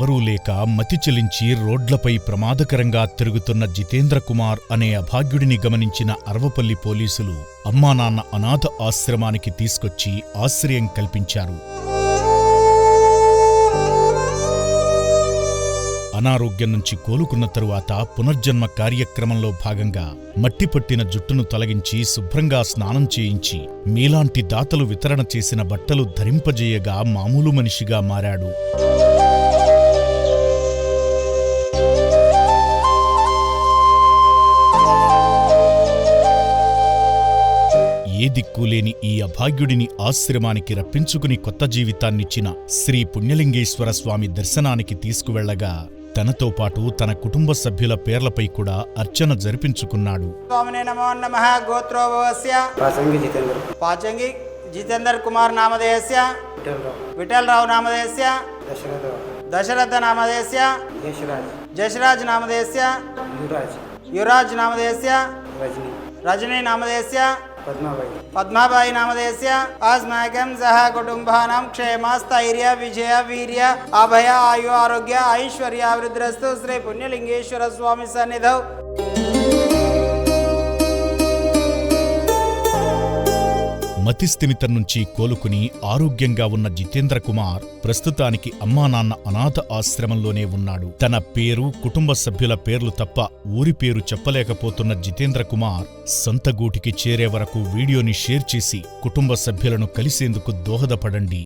ఎవరూ లేక మతి చెలించి రోడ్లపై ప్రమాదకరంగా తిరుగుతున్న జితేంద్ర కుమార్ అనే అభాగ్యుడిని గమనించిన అరవపల్లి పోలీసులు అమ్మానాన్న అనాథ ఆశ్రమానికి తీసుకొచ్చి ఆశ్రయం కల్పించారు. అనారోగ్యం నుంచి కోలుకున్న తరువాత పునర్జన్మ కార్యక్రమంలో భాగంగా మట్టిపట్టిన జుట్టును తొలగించి శుభ్రంగా స్నానం చేయించి మీలాంటి దాతలు వితరణ చేసిన బట్టలు ధరింపజేయగా మామూలు మనిషిగా మారాడు. ఏ దిక్కులేని ఈ అభాగ్యుడిని ఆశ్రమానికి రప్పించుకుని కొత్త జీవితాన్నిచ్చిన శ్రీ పుణ్యలింగేశ్వర స్వామి దర్శనానికి తీసుకువెళ్లగా తనతో పాటు తన కుటుంబ సభ్యుల పేర్లపై కూడా అర్చన జరిపించుకున్నాడు. పాచంగి జితేందర్ కుమార్ నామధేయస్య విఠలరావు నామధేయస్య దశరథ నామధేయస్య జశరాజ్ నామధేయస్య యువరాజ్ నామధేయస్య రజనీ నామధేయస్య పద్మాబాయి నామధేయస్య अस्माकं सह कुटुंबानां क्षेम स्थैर्य विजय वीर्य अभय आयु आरोग्य ऐश्वर्याभिवृद्धिरस्तु श्री पुण्यलिंगेश्वर स्वामी सन्निधौ. మతిస్థిమితం నుంచి కోలుకుని ఆరోగ్యంగా ఉన్న జితేంద్ర కుమార్ ప్రస్తుతానికి అమ్మానాన్న అనాథ ఆశ్రమంలోనే ఉన్నాడు. తన పేరు, కుటుంబ సభ్యుల పేర్లు తప్ప ఊరి పేరు చెప్పలేకపోతున్న జితేంద్ర కుమార్ సొంత గూటికి చేరే వరకు వీడియోని షేర్ చేసి కుటుంబ సభ్యులను కలిసేందుకు దోహదపడండి.